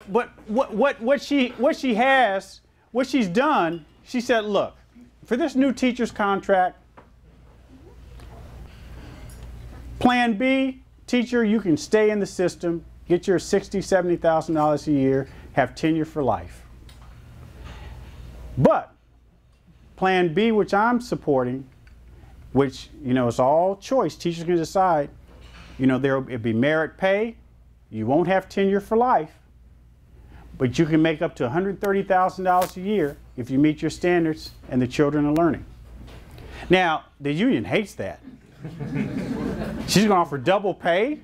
what she's done, she said, look, for this new teacher's contract, plan B, teacher, you can stay in the system, get your $60,000, $70,000 a year, have tenure for life. But plan B, which I'm supporting, which, you know, it's all choice, teachers can decide, you know, it'll be merit pay, you won't have tenure for life, but you can make up to $130,000 a year if you meet your standards and the children are learning. Now, the union hates that. She's going to offer double pay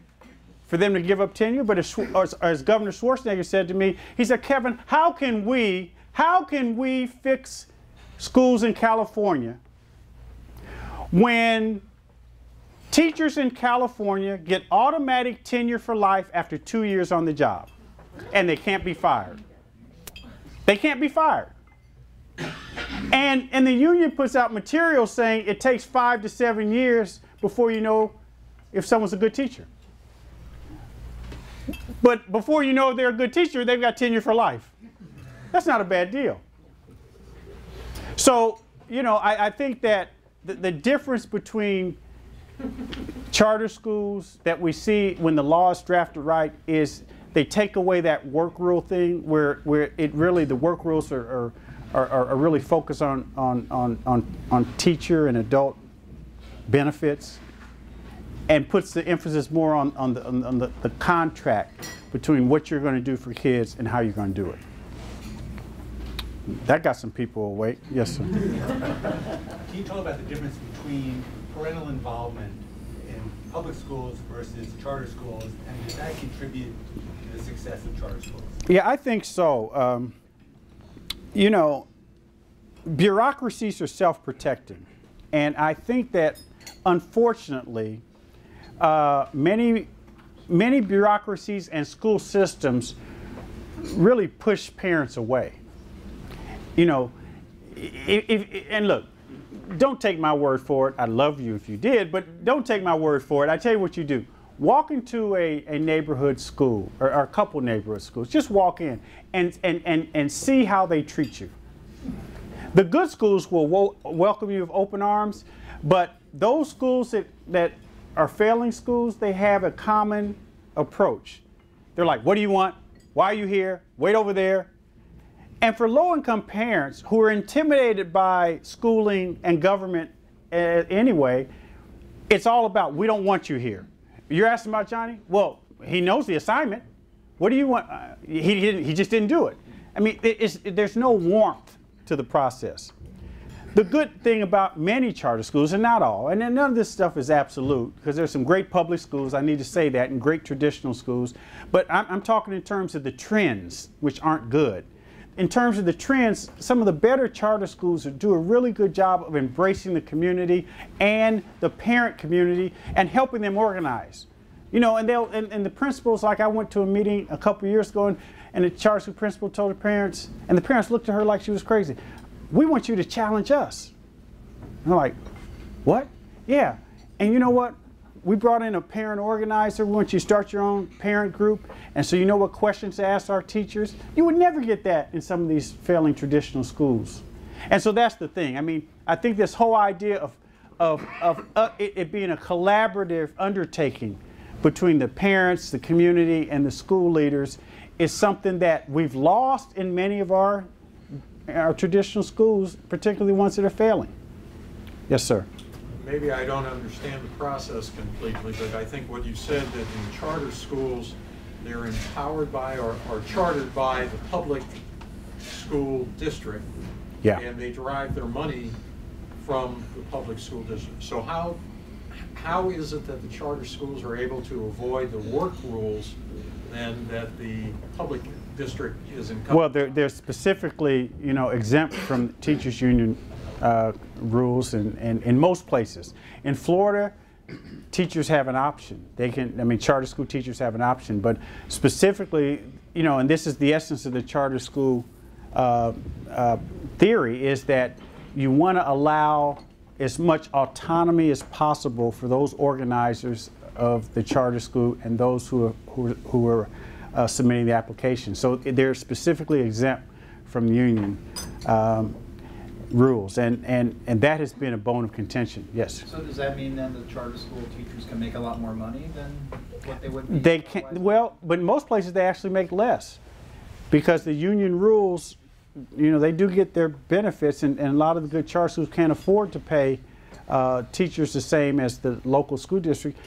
for them to give up tenure, but as Governor Schwarzenegger said to me, he said, Kevin, how can we fix schools in California when teachers in California get automatic tenure for life after 2 years on the job and they can't be fired? They can't be fired. And the union puts out material saying it takes 5 to 7 years before you know if someone's a good teacher. But before you know they're a good teacher, they've got tenure for life. That's not a bad deal. So, you know, I think that the difference between charter schools that we see when the law is drafted right is they take away that work rule thing where it really, the work rules are really focused on teacher and adult benefits, and puts the emphasis more on the contract between what you're going to do for kids and how you're going to do it. That got some people awake. Yes, sir. Can you talk about the difference between parental involvement in public schools versus charter schools, and does that contribute to the success of charter schools? Yeah, I think so. You know, bureaucracies are self-protecting, and I think that unfortunately many bureaucracies and school systems really push parents away. You know, and look, don't take my word for it. I'd love you if you did, but don't take my word for it. I tell you what you do. Walk into a neighborhood school or a couple neighborhood schools. Just walk in and see how they treat you. The good schools will welcome you with open arms, but those schools that are failing schools, they have a common approach. They're like, what do you want? Why are you here? Wait over there. And for low-income parents who are intimidated by schooling and government anyway, it's all about, we don't want you here. You're asking about Johnny? Well, he knows the assignment. What do you want? He just didn't do it. I mean, there's no warmth to the process. The good thing about many charter schools, and not all, and none of this stuff is absolute, because there's some great public schools, I need to say that, and great traditional schools, but I'm talking in terms of the trends, which aren't good. In terms of the trends, some of the better charter schools do a really good job of embracing the community and the parent community and helping them organize. You know, and the principals, like I went to a meeting a couple years ago, and the charter school principal told the parents, and the parents looked at her like she was crazy. We want you to challenge us. And I'm like, what? Yeah. And you know what? We brought in a parent organizer. We want you to start your own parent group. And so you know what questions to ask our teachers? You would never get that in some of these failing traditional schools. And so that's the thing. I mean, I think this whole idea of it being a collaborative undertaking between the parents, the community, and the school leaders is something that we've lost in many of our traditional schools, particularly ones that are failing. Yes, sir. Maybe I don't understand the process completely, but I think what you said that in charter schools, they're empowered by or chartered by the public school district, yeah, and they derive their money from the public school district. So how is it that the charter schools are able to avoid the work rules then that the public district is encompassed? Well, they're specifically, you know, exempt from teachers union rules in most places. In Florida, teachers have an option. They can, I mean, charter school teachers have an option, but specifically, you know, and this is the essence of the charter school theory, is that you want to allow as much autonomy as possible for those organizers of the charter school and those who are submitting the application. So they're specifically exempt from union rules, and that has been a bone of contention. Yes. So does that mean then the charter school teachers can make a lot more money than what they would be? They can, well, but in most places they actually make less, because the union rules, you know, they do get their benefits, and a lot of the good charter schools can't afford to pay teachers the same as the local school district,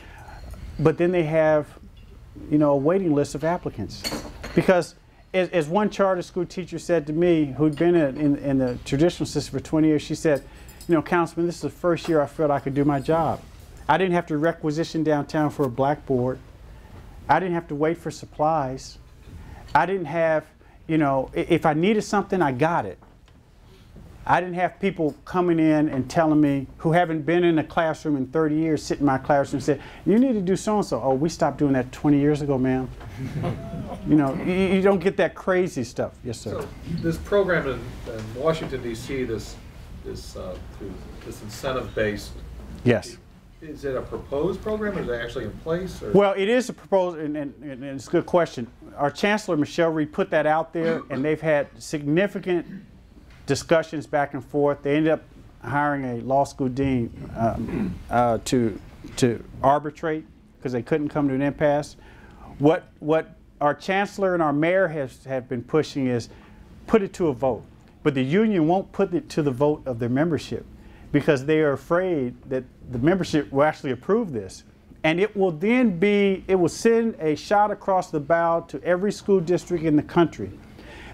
but then they have, you know, a waiting list of applicants. Because as one charter school teacher said to me, who'd been in the traditional system for 20 years, she said, you know, Councilman, this is the first year I felt I could do my job. I didn't have to requisition downtown for a blackboard. I didn't have to wait for supplies. I didn't have, you know, if I needed something, I got it. I didn't have people coming in and telling me, who haven't been in a classroom in 30 years, sit in my classroom and say, you need to do so-and-so. Oh, we stopped doing that 20 years ago, ma'am. You know, you don't get that crazy stuff. Yes, sir. So this program in Washington, D.C., this incentive-based. Yes. Is it a proposed program, or is it actually in place? Or? Well, it is a proposal, and it's a good question. Our Chancellor, Michelle Reed, put that out there, and they've had significant discussions back and forth. They ended up hiring a law school dean to arbitrate, because they couldn't come to an impasse. What our Chancellor and our Mayor have been pushing is put it to a vote. But the union won't put it to the vote of their membership, because they are afraid that the membership will actually approve this. And it will then it will send a shot across the bow to every school district in the country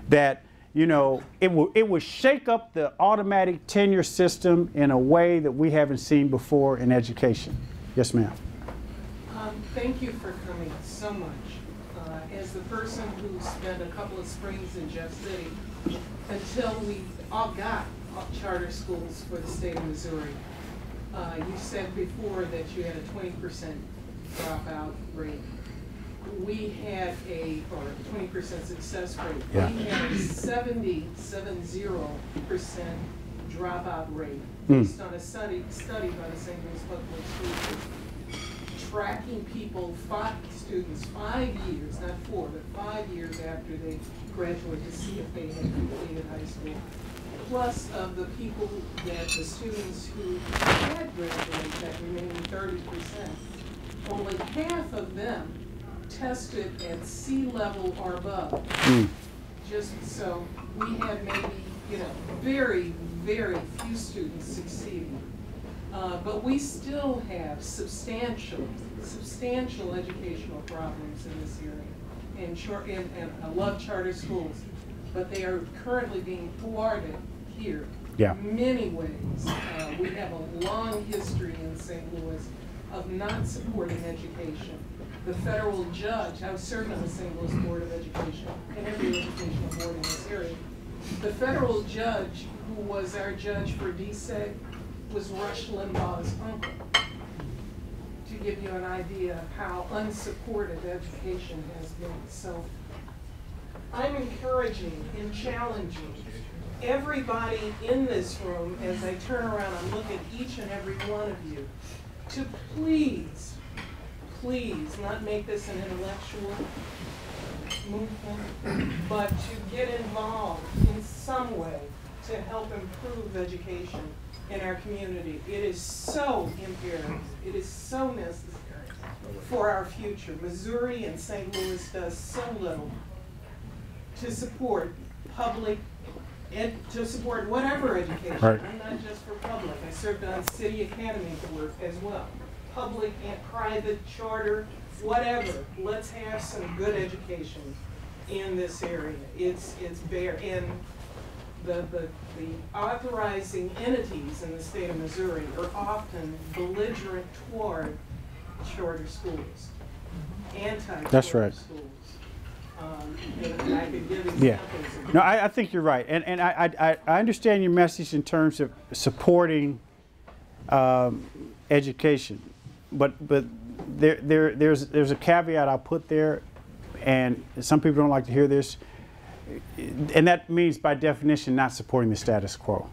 that, you know, it will shake up the automatic tenure system in a way that we haven't seen before in education. Yes, ma'am. Thank you for coming so much. As the person who spent a couple of springs in Jeff City until we all got charter schools for the state of Missouri, you said before that you had a 20% dropout rate. We had a 20% success rate. Yeah. We had a 70% dropout rate based on a study by the St. Louis Public Schools, tracking people, students 5 years, not 4, but 5 years after they graduated to see if they had completed high school. Plus of the people the students who had graduated, that remaining 30%, only half of them tested at sea level or above. Just so we had maybe, you know, very, very few students succeeding. But we still have substantial educational problems in this area. And I love charter schools, but they are currently being thwarted here. Yeah. Many ways. We have a long history in St. Louis of not supporting education. The federal judge, I was served on the St. Louis Board of Education and every educational board in this area. The federal judge who was our judge for DSEG was Rush Limbaugh's uncle, to give you an idea of how unsupported education has been. So I'm encouraging and challenging everybody in this room, as I turn around and look at each and every one of you, to please not make this an intellectual movement, but to get involved in some way to help improve education in our community. It is so imperative. It is so necessary for our future. Missouri and St. Louis does so little to support to support whatever education. Right. I'm not just for public. I served on city academy work as well. Public and private, charter, whatever. Let's have some good education in this area. It's bare. And the authorizing entities in the state of Missouri are often belligerent toward charter schools, anti-charter That's right. schools. And I could give examples. Yeah. No, I think you're right, and I understand your message in terms of supporting education, but there's a caveat I'll put there, and some people don't like to hear this, and that means by definition not supporting the status quo.